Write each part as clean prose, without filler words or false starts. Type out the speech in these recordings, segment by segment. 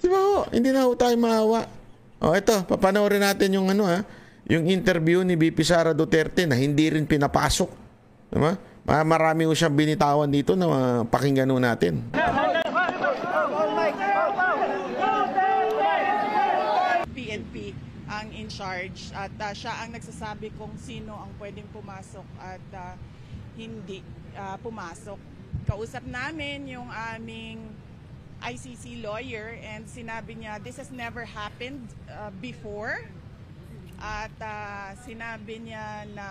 Di ba ho? Hindi na ho tayo maawa. O ito, papanoorin natin yung ano yung interview ni VP Sara Duterte na hindi rin pinapasok. Diba? Marami ho siyang binitawan dito na pakinggan ho natin. PNP ang in charge at siya ang nagsasabi kung sino ang pwedeng pumasok at hindi pumasok. Kausap namin yung aming ICC lawyer and sinabi niya this has never happened before at sinabi niya na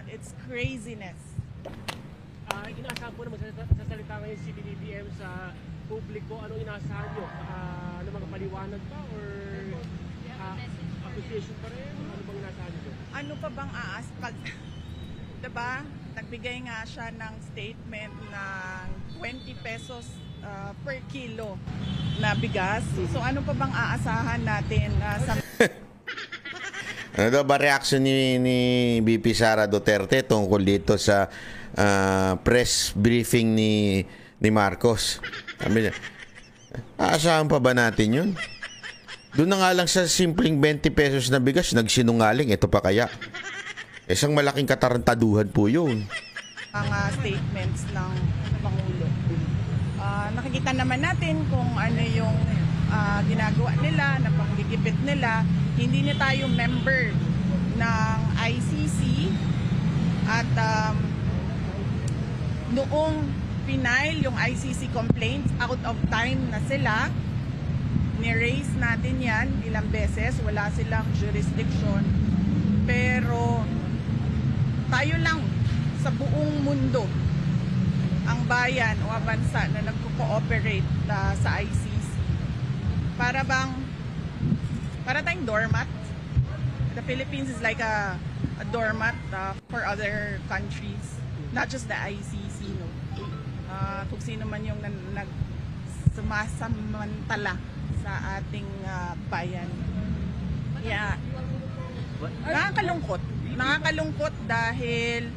it's craziness. Inaasahan po naman sasalita ngayon si BBM sa publiko. Anong inaasahan nyo? Ano mga paliwanag pa or appreciation pa rin? Ano bang inaasahan nyo? Ano pa bang diba? Nagbigay nga siya ng statement ng 20 pesos per kilo na bigas. So ano pa bang aasahan natin sa Ano daw ba reaction ni VP Sara Duterte tungkol dito sa press briefing ni Marcos? Sabi niya, aasahan pa ba natin yun? Doon na nga lang sa simpleng 20 pesos na bigas, nagsinungaling. Ito pa kaya? Isang malaking katarantaduhan po yun. Mga statements ng Pangulo. Nakikita naman natin kung ano yung ginagawa nila, na panggigipit nila. Hindi na tayo member ng ICC at noong final yung ICC complaints, out of time na sila. Ni-raise natin yan ilang beses, wala silang jurisdiction. Pero tayo lang sa buong mundo ang bayan o bansa na nagko-cooperate sa ICC. Para tayong doormat. The Philippines is like a doormat for other countries, not just the ICC, no. Kung sino man yung sumasamantala sa ating bayan. Yeah. Nakakalungkot dahil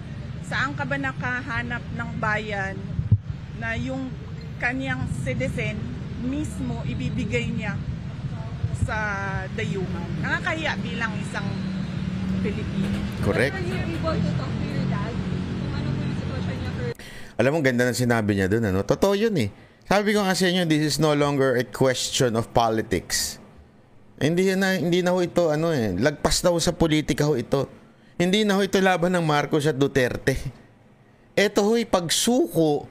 saan ka ba nakahanap ng bayan na yung kanyang citizen mismo ibibigay niya sa dayuhan. Nakakahiya bilang isang Pilipino. Correct. Alam mo, ganda ng sinabi niya doon. Ano? Totoo yun eh. Sabi ko nga sa inyo, this is no longer a question of politics. Hindi na ho ito, lagpas na ho sa politika ho ito. Hindi na ho ito laban ng Marcos at Duterte. Ito ho'y pagsuko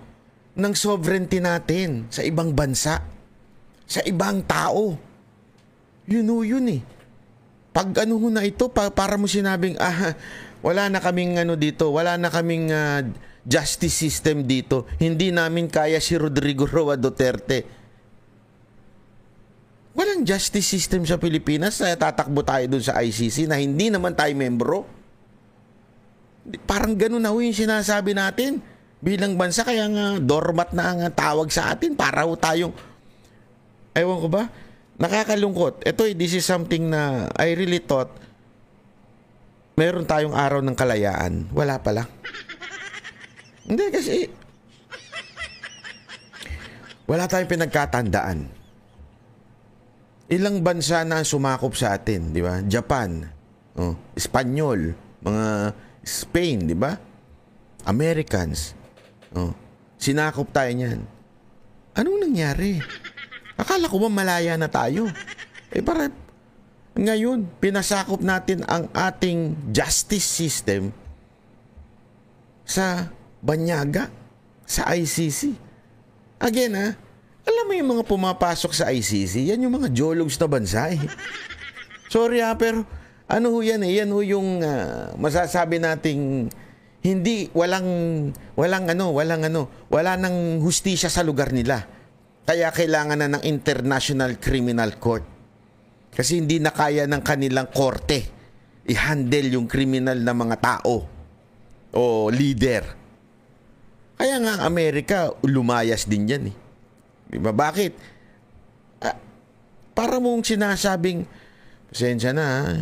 ng sovereignty natin sa ibang bansa, sa ibang tao. Yun eh. Pag na ito, para mo sinabing, wala na kaming dito, wala na kaming justice system dito. Hindi namin kaya si Rodrigo Roa Duterte. Walang justice system sa Pilipinas na tatakbo tayo dun sa ICC na hindi naman tayo membro. Parang ganun na ho yung sinasabi natin bilang bansa, kaya nga doormat na ang tawag sa atin para ho tayong, ewan ko ba, nakakalungkot. This is something na I really thought meron tayong araw ng kalayaan. Wala pala. Hindi kasi wala tayong pinagkatandaan. Ilang bansa na sumakop sa atin, di ba? Japan, Espanyol, mga Spain, di ba? Americans. Sinakop tayo niyan. Anong nangyari? Akala ko ba malaya na tayo? Para ngayon, pinasakop natin ang ating justice system sa banyaga, sa ICC. Again, alam mo yung mga pumapasok sa ICC, yan yung mga jologs na bansa eh. Sorry pero ano ho yan eh, yan ho yung masasabi nating wala nang hustisya sa lugar nila. Kaya kailangan na ng International Criminal Court. Kasi hindi na kaya ng kanilang korte i-handle yung kriminal na mga tao o leader. Kaya nga ang Amerika, lumayas din yan eh. Diba? Bakit? Para mong sinasabing, pasensya na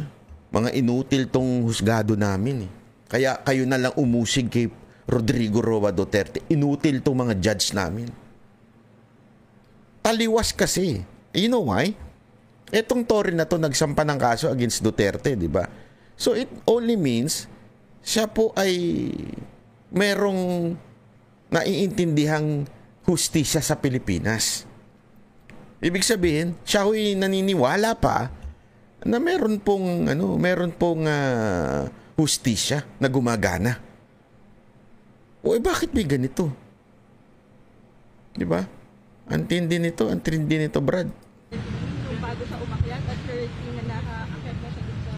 mga inutil tong husgado namin eh. Kaya kayo na lang umusig kay Rodrigo Roa Duterte. Inutil tong mga judge namin. taliwas kasi. You know why? Etong Tory na to nagsampa ng kaso against Duterte, di ba? So it only means siya po ay merong naiintindihang hustisya sa Pilipinas. Ibig sabihin, siya ho'y naniniwala pa na meron pong hustisya na gumagana. O bakit may ganito? Di ba? Ang tindi nito, Brad. Yung bago siya umakyat at currently na nakaakyat na siya dun sa...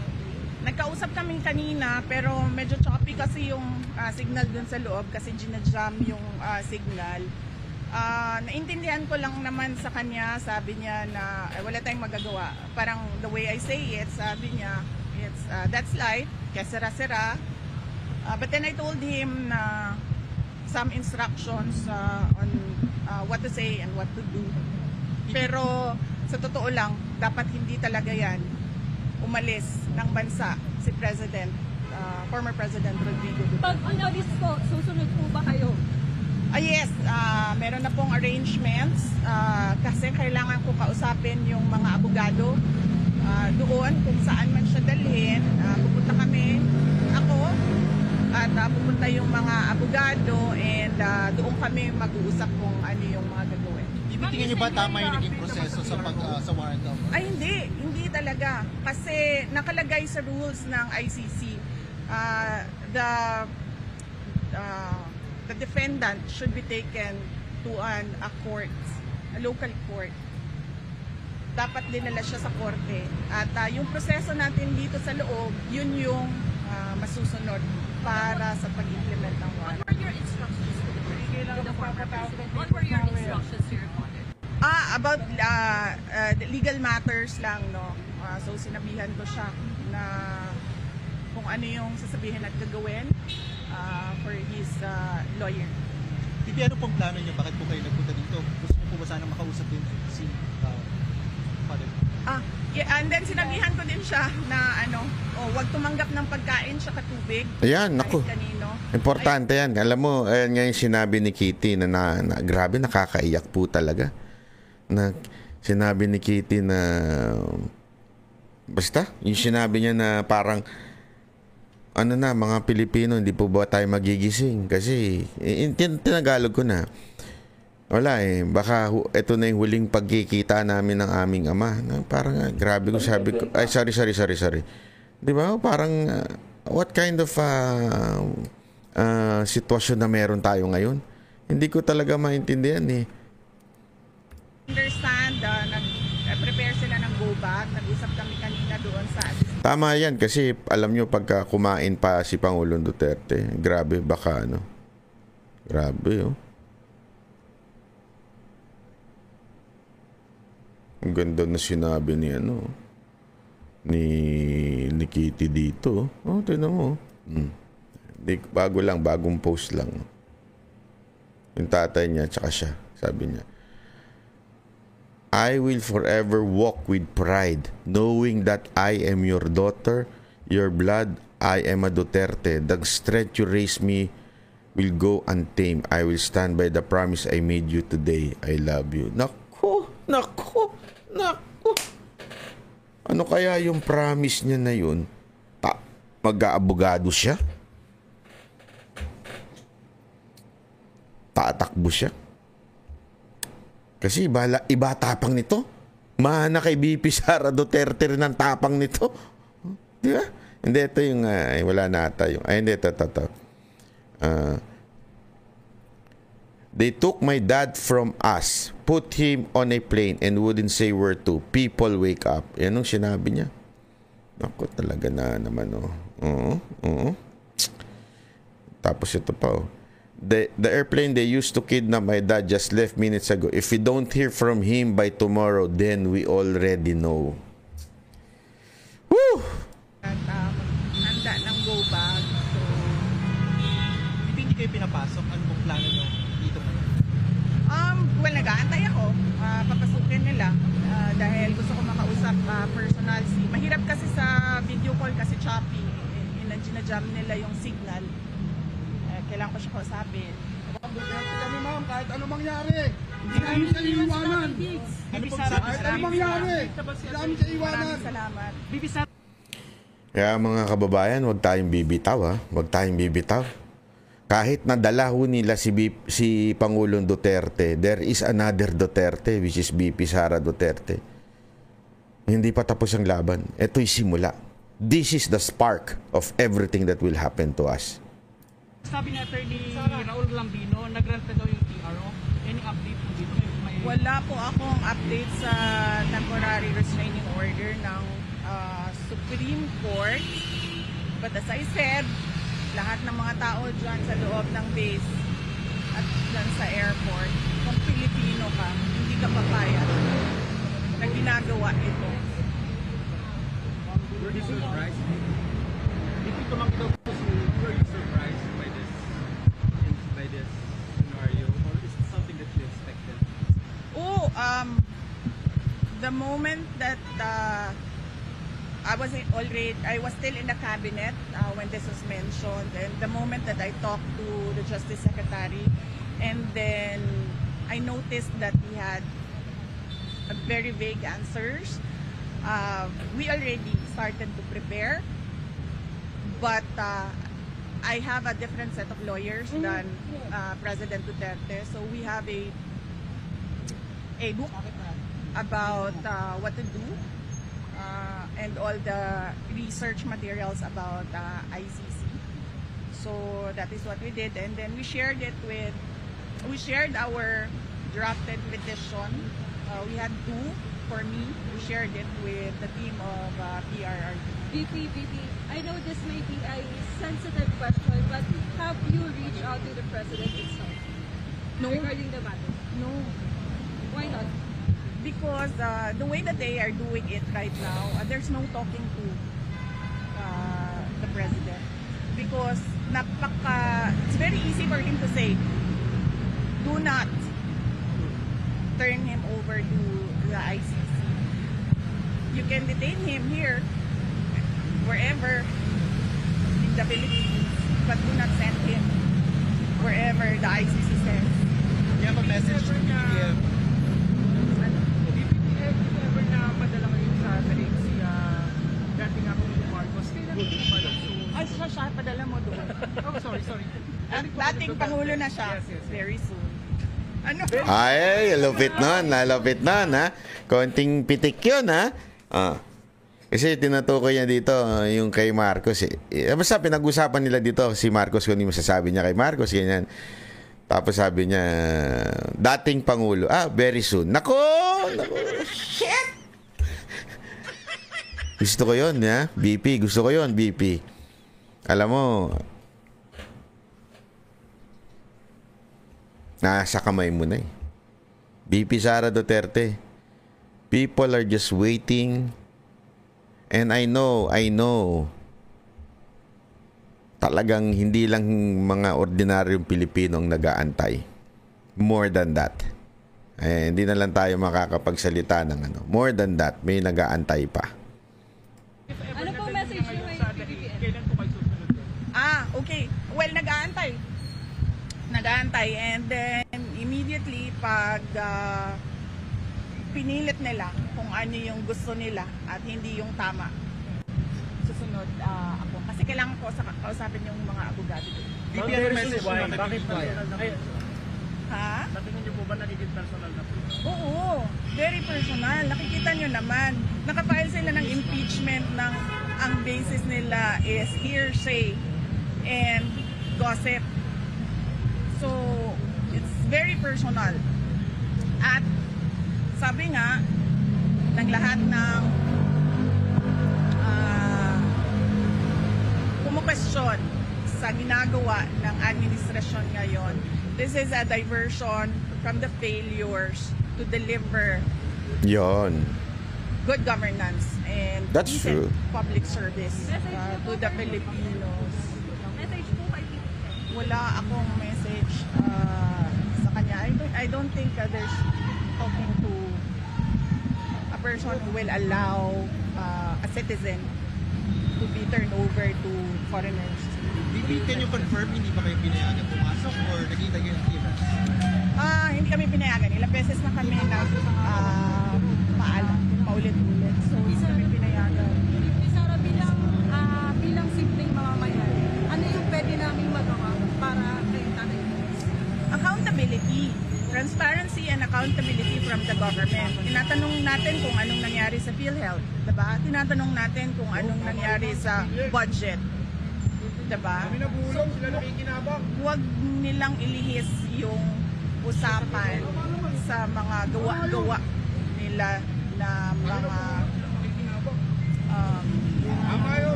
Nagkausap kami kanina pero medyo choppy kasi yung signal dun sa loob kasi ginajam yung signal. Naintindihan ko lang naman sa kanya, sabi niya na wala tayong magagawa. Parang the way I say it, sabi niya, that's life, kaya sira-sira. But then I told him na some instructions on what to say and what to do. Pero sa totoo lang, dapat hindi talaga yan umalis ng bansa si President, former President Rodrigo Duterte. Pag umalis po, susunod po ba kayo? Yes, meron na pong arrangements kasi kailangan ko kausapin yung mga abogado doon kung saan man siya dalhin. Pupunta kami, ako, at pupunta yung mga abogado and doon kami mag-uusap kung ano yung mga gagawin. Tingin niyo ba tama yung naging proseso sa warrant of? Ay hindi talaga. Kasi nakalagay sa rules ng ICC, the defendant should be taken to a court, a local court. Dapat dinala siya sa korte. At yung proseso natin dito sa loob, yun yung masusunod para sa pag-implement ng warrant. What were your instructions to the former president? What were your instructions to your father? About legal matters lang, no. So sinabihan ko siya na kung ano yung sasabihin at gagawin for his lawyer. Hindi, ano pong plano niyo? Bakit po kayo nagpunta dito? Gusto niyo po ba sana makausap din si father? And then sinabihan ko din siya na wag tumanggap ng pagkain siya katubig. Ayan, naku. Importante yan. Alam mo, ayan nga yung sinabi ni Kitty na grabe, nakakaiyak po talaga. Na sinabi ni Kitty na basta, yung sinabi niya na parang mga Pilipino, hindi po ba tayo magigising? Kasi, tinagalog ko na. Wala baka ito na yung huling pagkikita namin ng aming ama. Parang, grabe ko sabi ko, ay, sorry. Di ba? Parang, what kind of sitwasyon na meron tayo ngayon? Hindi ko talaga maintindihan Understand, nag-prepare sila ng go back. Nag-usap kami kanina doon sa... Tama yan kasi alam nyo pagka kumain pa si Pangulong Duterte, grabe baka grabe Ang ganda na sinabi ni ni Kitty dito. Tingnan mo. Bagong post lang. Yung tatay niya tsaka siya, sabi niya, I will forever walk with pride, knowing that I am your daughter, your blood, I am a Duterte. The strength you raised me will go untamed. I will stand by the promise I made you today. I love you. Naku. Ano kaya yung promise niya na yun? Mag-aabogado siya? Tatakbo siya? Kasi iba tapang nito. Mahana kay BP Sara Duterte rin ang tapang nito. Di ba? Hindi, ito yung, wala na ata yung, hindi, ito. They took my dad from us, put him on a plane, and wouldn't say where to. People wake up. Yan ang sinabi niya. Naku, talaga na naman, Tapos ito pa, The airplane they used to kidnap my dad just left minutes ago. If we don't hear from him by tomorrow, then we already know. Woo! At handa ng go back. So, Hindi kayo pinapasok. Ano pong plano niyo dito ngayon? well, nag-aantay ako. Papasukin nila. Dahil gusto ko makausap personal. Mahirap kasi sa video call kasi choppy. Ginajam nila yung signal. Kailangan ko siya kausapin. Kami ma'am, kahit ano mangyari, Dami sa iwanan. Ano pong sabi sa Ano mangyari? Dami sa iwanan. Maraming salamat. Kaya mga kababayan, huwag tayong bibitaw ha. Huwag tayong bibitaw. Kahit nadala ho nila si Pangulong Duterte, there is another Duterte, which is BP Sara Duterte. Hindi pa tapos ang laban. Ito'y simula. This is the spark of everything that will happen to us. Sabi ni Attorney Raul Lambino, nag-grant na daw yung TRO. Any update po dito? Wala po akong update sa temporary restraining order ng Supreme Court. But as I said, lahat ng mga tao dyan sa loob ng base at dyan sa airport, kung Pilipino ka, hindi ka papayag na ginagawa ito. Were you surprised? If you come daw po were you surprised by this scenario, or is it something that you expected? Oh, the moment that I was still in the cabinet when this was mentioned, and the moment that I talked to the Justice Secretary, and then I noticed that he had very vague answers. We already started to prepare, but I have a different set of lawyers than President Duterte, so we have a book about what to do and all the research materials about ICC. So that is what we did, and then we shared our drafted petition. We had two for me. We shared it with the team of PRRD. VP, I know this may be a sensitive question, but have you reached out to the President himself regarding the matter? No, Why not? because the way that they are doing it right now, there's no talking to the President. Because it's very easy for him to say, do not turn him over to the ICC. You can detain him here, wherever in the Philippines, but do not send him wherever the ICC says. You have a message to BBM. If ever na padala kayo sa Tarik si dating ako ni Marcos, kailan po pala? Ay, siya, padala mo doon. Oh, sorry. Dating Pangulo na siya, very soon. Ano? Ay, lupit nun, ha? Konting pitik yun, ha? Kasi tinutukoy niya dito yung kay Marcos, eh. Basta pinag-usapan nila dito si Marcos kung ano yung masasabi niya kay Marcos, ganyan. Tapos sabi niya, dating Pangulo, very soon. Nako! Shit! Gusto ko yun, ha? BP, gusto ko yun, BP. Alam mo, nasa kamay mo na eh. BP Sara Duterte. People are just waiting. And I know, talagang hindi lang mga ordinaryong Pilipino ang nag-aantay. More than that. Hindi na lang tayo makakapagsalita ng ano. More than that, may nag-aantay pa. Ano po message nyo kay PBBM? Kailan po kayo susunod doon? Okay. Well, nag-aantay. And then, immediately, pag pinilit nila kung ano yung gusto nila at hindi yung tama, susunod ako. Kasi kailangan ko kausapin yung mga abogado doon. BBM, have a message to Bakit Bakit personal na po? Ha? Natingin niyo po ba nagiging personal na po? Oo, very personal. Nakikita nyo naman, nakafile sila ng impeachment ng ang basis nila is hearsay and gossip. So, it's very personal. At sabi nga ng lahat ng kumukwestiyon sa ginagawa ng administrasyon ngayon, this is a diversion from the failures to deliver good governance and That's decent true. public service to the Filipinos. Message po kay PBBM. Wala akong message sa kanya. I don't think there's talking to a person who will allow a citizen to be turned over to foreigners. BB, can you confirm hindi ba kayo pinayagan pumasok or naghihintay kayo ng clearance? Hindi kami pinayagan. Ilang beses na kami paalam, paulit-ulit. So, hindi kami pinayagan. Sara, bilang simpleng mamamayan, ano yung pwede namin magawa para kay Tatay Diggs? Accountability. Transparency and accountability from the government. Tinatanong natin kung anong nangyari sa PhilHealth. Diba? Tinatanong natin kung anong nangyari sa budget. Diba? Huwag nilang ilihis yung usapan sa mga gawa-gawa nila na mga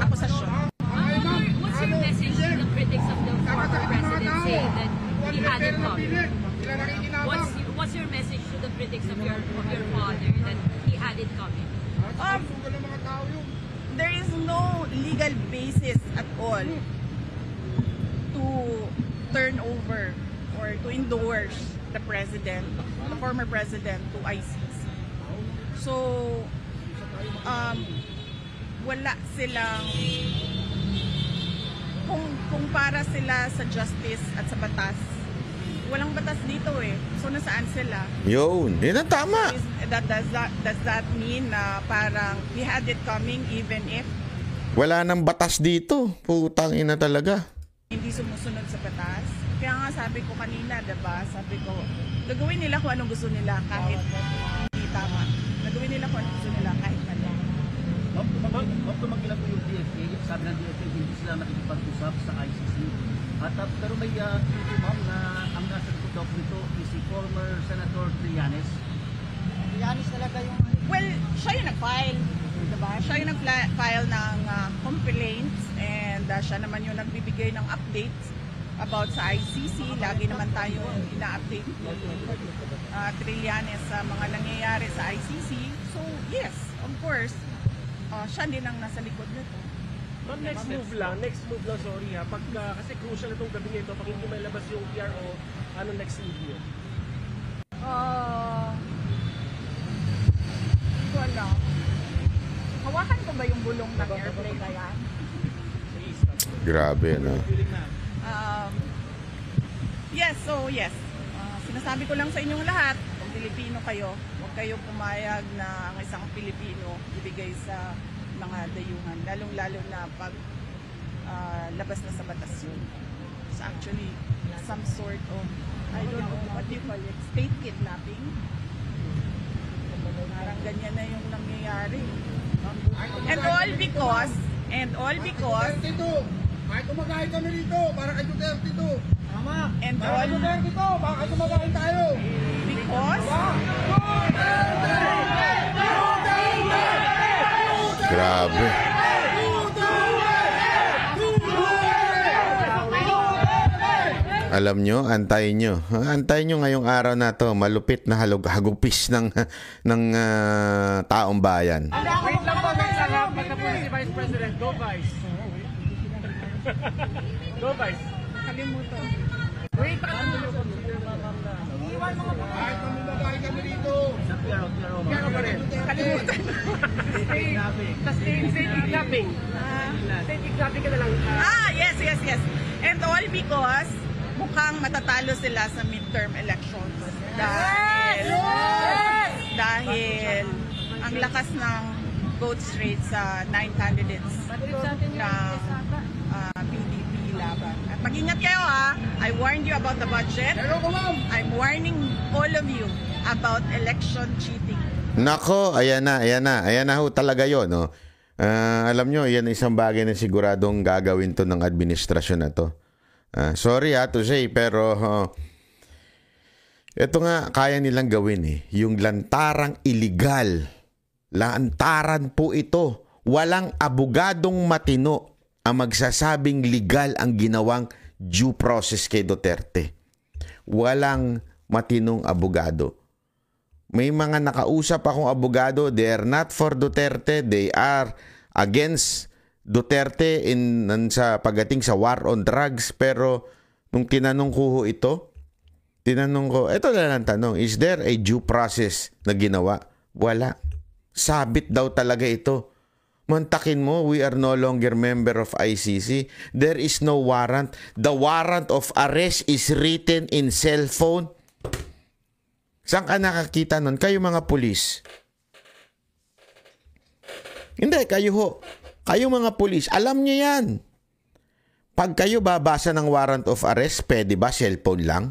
akusasyon. What's your message to the critics of the former president saying that he had it coming? What's your message to the critics of your father that he had it coming? There is no legal basis at all to turn over or to endorse the president, the former president, to ICC. So, wala silang, kung para sila sa justice at sa batas, walang batas dito eh. So, nasaan sila? Yun ang tama. Does that mean na parang we had it coming even if Wala nang batas dito. Putang ina talaga. hindi sumusunod sa batas? Kaya nga sabi ko kanina, diba? Sabi ko, gagawin nila kung anong gusto nila kahit hindi tama. Gagawin nila kung anong gusto nila kahit mali. Ma'am, tumanggilan po yung DFA. Sabi ng DFA, hindi sila nakikipag-usap sa ICC. Pero may ito, ma'am, na ang nasa likod daw nito is si former Senator Trillanes. Trillanes talaga yung... Well, siya yung nag-file. Diba? Siya yung nag-file ng complaints and siya naman yung nagbibigay ng updates about sa ICC. Lagi naman tayong ina-update Trillanes sa mga nangyayari sa ICC. So, yes, of course, siya din ang nasa likod nito. Ma'am, next move lang, sorry ha. Kasi crucial itong gabi nito, pag hindi may labas yung PRO, ano next move nyo? Wala. Hawakan ko ba yung bulong ng airplane na yan? Grabe, no? Yes, sinasabi ko lang sa inyong lahat, kung Pilipino kayo, huwag kayong pumayag na ang isang Pilipino ibigay sa mga dayuhan, lalong-lalo na pag labas na sa batas yun. It's actually some sort of, I don't know, what do you call it, state kidnapping? Parang ganyan na yung nangyayari. And all because, kahit kumakain kami rito, para kay Duterte to. Tama. And para all kay Duterte to, baka kumakain tayo. because, Grabe. Alam nyo, antayin nyo. Antayin nyo ngayong araw na to. Malupit na hagupis ng taong bayan. Wait lang po, pagka po si Vice President, go Vice. Go Vice. kalimutan. Wait, Kahit kumakain kami rito. Kaya pa rin. Kalimutan. State kidnapping. State kidnapping ka na lang. Yes. And all because mukhang matatalo sila sa midterm elections. Dahil ang lakas ng vote rate sa 9 candidates na PDP laban. At mag-ingat kayo ha. I warned you about the budget. I'm warning all of you about election cheating. Nako, ayan na ho talaga yun, no? Alam nyo, yan isang bagay na siguradong gagawin to ng administrasyon na to. Sorry to say, pero ito nga kaya nilang gawin eh. Yung lantarang illegal. Lantaran po ito. Walang abogadong matino ang magsasabing legal ang ginawang due process kay Duterte. Walang matinong abogado. May mga nakausap akong abogado, they are not for Duterte, they are against Duterte sa pagdating sa war on drugs. Pero nung tinanong ko ito na lang tanong, is there a due process na ginawa? Wala. Sabit daw talaga ito. Mantakin mo, we are no longer member of ICC. There is no warrant. The warrant of arrest is written in cellphone. Saan ka nakakita nun? Kayo mga pulis. Hindi, kayo ho. Kayo mga pulis, alam niyo yan. Pag kayo babasa ng warrant of arrest, pwede ba cellphone lang?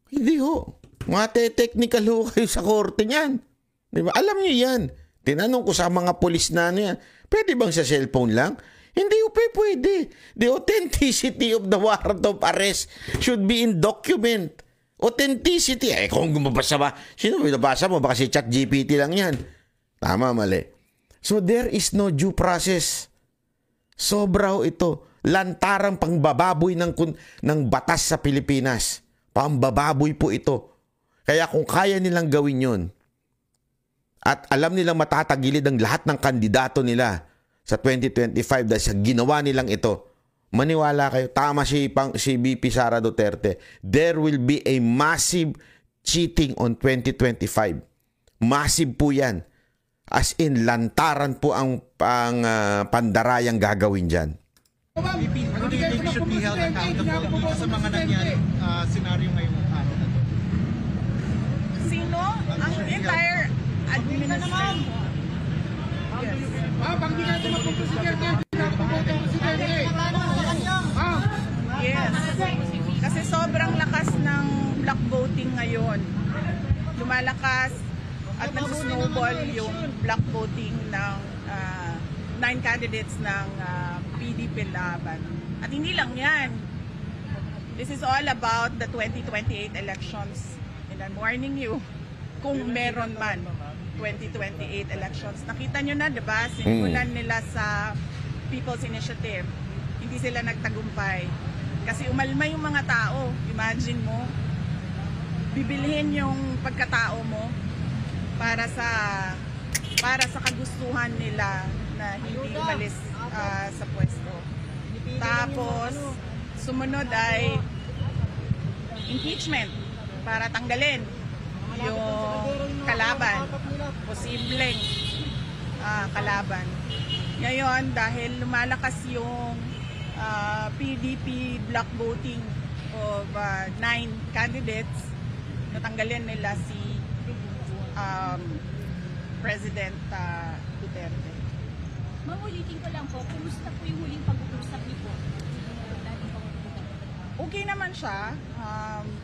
Hindi ho. Mga technical ho kayo sa korte niyan. Di ba? Alam niyo yan. Tinanong ko sa mga pulis na ano yan, pwede bang sa cellphone lang? Hindi ho pwede. The authenticity of the warrant of arrest should be in document. Authenticity. Kung gumabasa ba, sino binabasa mo? Baka si ChatGPT lang yan. Tama, mali. So there is no due process. Sobra ho ito. Lantarang pangbababoy ng batas sa Pilipinas. Pambababoy po ito. Kaya kung kaya nilang gawin yun, at alam nilang matatagilid ang lahat ng kandidato nila sa 2025 dahil sa ginawa nilang ito, maniwala kayo, tama si VP Sara Duterte, there will be a massive cheating on 2025. Massive po yan. As in, lantaran po ang pandarayang gagawin dyan. VP, ano do you think should be held accountable dito sa mga nangyaring senaryo ngayong araw na to? Sino? Ang entire administration. Yes. Pag di natin magpupusidente, pinapaboto ang presidente. Yes. Kasi sobrang lakas ng block voting ngayon. Lumalakas at nag-snowball yung block voting ng 9 candidates ng PDP laban. At hindi lang yan. This is all about the 2028 elections. And I'm warning you, kung meron man 2028 elections. Nakita nyo na, diba? Simulan nila sa People's Initiative. Hindi sila nagtagumpay. Kasi umalma yung mga tao. Imagine mo, bibilhin yung pagkatao mo para sa kagustuhan nila na hindi umalis sa pwesto. Tapos, sumunod ay impeachment para tanggalin yung kalaban, posibleng kalaban. Ngayon, dahil lumalakas yung PDP block voting of 9 candidates, natanggalin nila si President Duterte. Mamulitin ko lang po, kumusta po yung huling pag-uusap niyo po? Okay naman siya.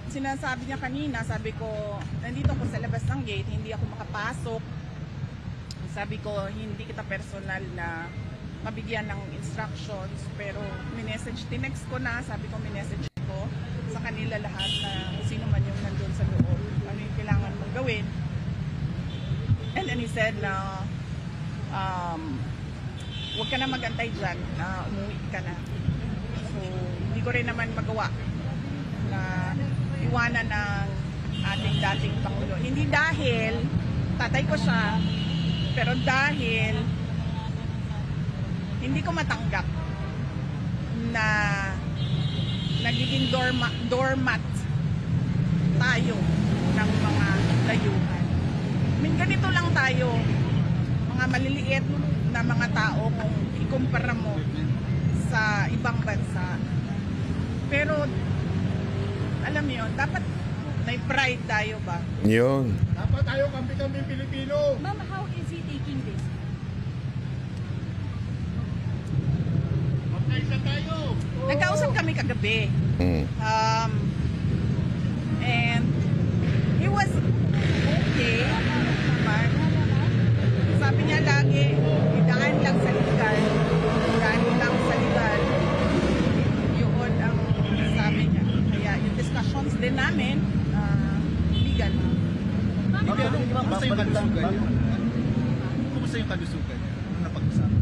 Sinasabi niya kanina, sabi ko, nandito ako sa labas ng gate, hindi ako makapasok. Sabi ko, hindi kita personal na mabigyan ng instructions, pero tinext ko na, sabi ko, minessage ko sa kanila lahat na sino man yung nandun sa loob, ano yung kailangan mong gawin. And then he said na, huwag ka na mag-antay dyan, umuwi ka na. So, hindi ko rin naman magawa na iwanan ng ating dating Pangulo. Hindi dahil tatay ko siya, pero dahil hindi ko matanggap na nagiging doormat tayo ng mga layuhan. I mean, ganito lang tayo, mga maliliit na mga tao kung ikumpara mo sa ibang bansa. Pero, alam mo yun, dapat may pride tayo ba? Yun. Dapat tayo kampi-kampi Pilipino. Ma'am, how is he taking this? Magkaisa tayo. Nagkausap kami kagabi. And he was okay naman. Sabi niya lagi, idaan lang sa legal. Idaan lang sa legal. Yun ang sabi niya. Kaya yung discussions din namin, legal. Kumusta yung kalusugan niyo? Kumusta yung kalusugan niyo? Ano napag-usapan?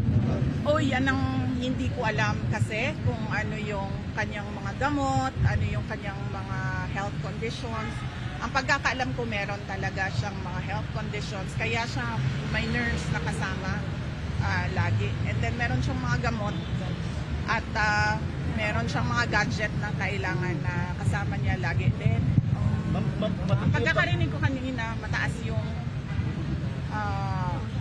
Oh, yan ang hindi ko alam kasi kung ano yung kanyang mga gamot, ano yung kanyang mga health conditions. Ang pagkakaalam ko, meron talaga siyang mga health conditions, kaya siya may nurse na kasama lagi. And then meron siyang mga gamot at meron siyang mga gadget na kailangan na kasama niya lagi. Then, ang pagkakarinig ko kanina, mataas yung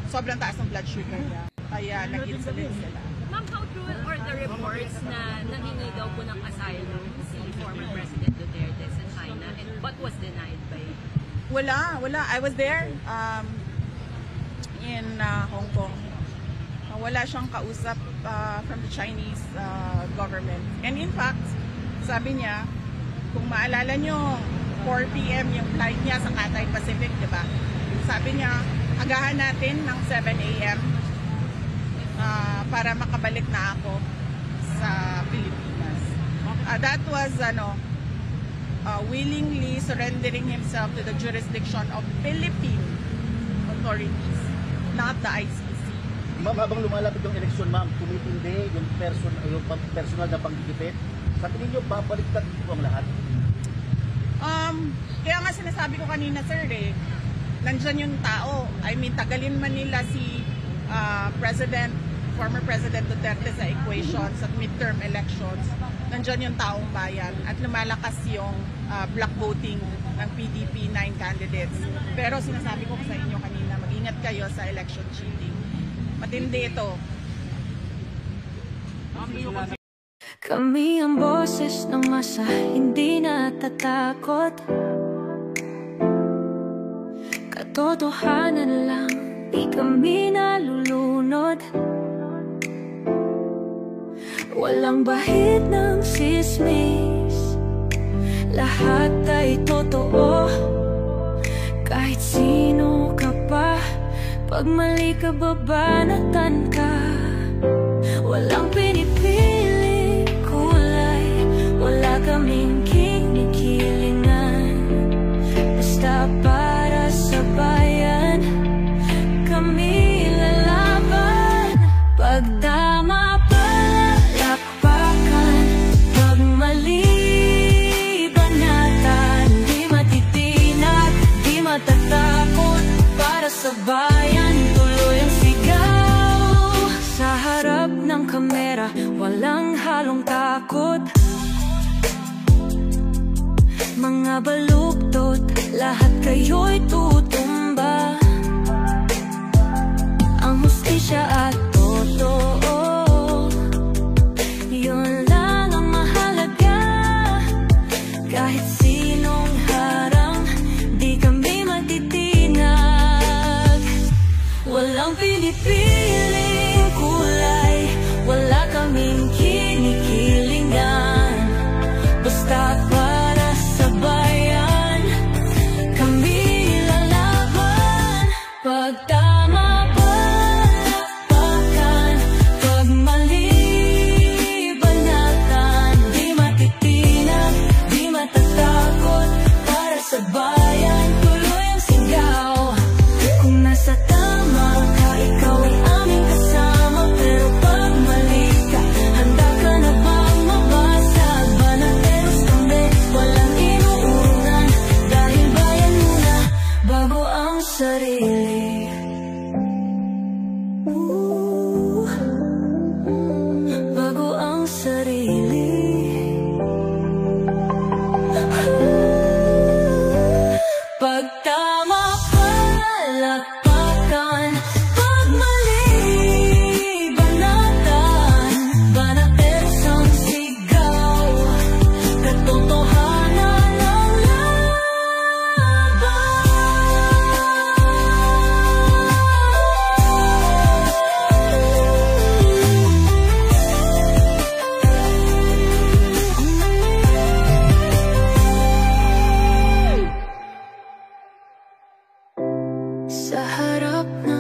sobrang taas ng blood sugar niya. Kaya nag-insulin sila. Ma'am, how true are the reports na nangingi daw po ng asylum si former President Duterte sa China? And but was denied by... Wala. I was there in Hong Kong. Wala siyang kausap from the Chinese government. And in fact, sabi niya, kung maalala nyo, 4 p.m. yung flight niya sa Cathay Pacific, di ba? Sabi niya, agahan natin ng 7 a.m. Para makabalik na ako sa Pilipinas. That was willingly surrendering himself to the jurisdiction of Philippine authorities, not the ICC. Ma'am, habang lumalapit yung eleksyon, ma'am, tumitindi yung personal na panggigipit. Sa tingin nyo, babaliktad dito ang lahat? Kaya nga sinasabi ko kanina, sir, nandyan yung tao. I mean, tagalin man nila si former President Duterte sa equation sa midterm elections. Nandyan yung taong bayan at lumalakas yung block voting ng PDP 9 candidates. Pero sinasabi ko sa inyo kanina, mag-ingat kayo sa election cheating. Matindi ito. Kami ang boses ng masa, hindi natatakot. Katotohanan lang, di kami nalulunod. Walang bahid ng sismis, lahat ay totoo. Kahit sino ka pa, pag mali ka babanatan ka. Walang pinipili kulay, wala kaming kinikilingan. Basta para sa bayan, kami lalaban. Pag tama palakpakan, pag mali banatan. Di matitinag, di matatakot, para sa bayan tuloy ang sigaw. Sa harap ng kamera, walang halong takot. Mga baluktot, lahat kayo'y tutumba. Ang hustisya at totoo, yun lang ang mahalaga. Kahit sinong harang, di kami matitinag. Walang pinipiling kulay, wala kaming kinikilingan. Basta para sa bayan, kami lalaban. Pag tama palakpakan, pag mali banatan. Di matitinag, di matatakot, para sa bayan tuloy ang sigaw. Kung nasa tama ka, ikaw ay aming kasama. Pero pag mali ka, handa ka na bang mabasag? Banateros kami, walang inuunan. Dahil bayan muna, bago ang sarili. Bago ang sarili. Pag tama palakpakan, pag mali banatan. Banateros ang sigaw, katotohanan ang laban. Sa harap ng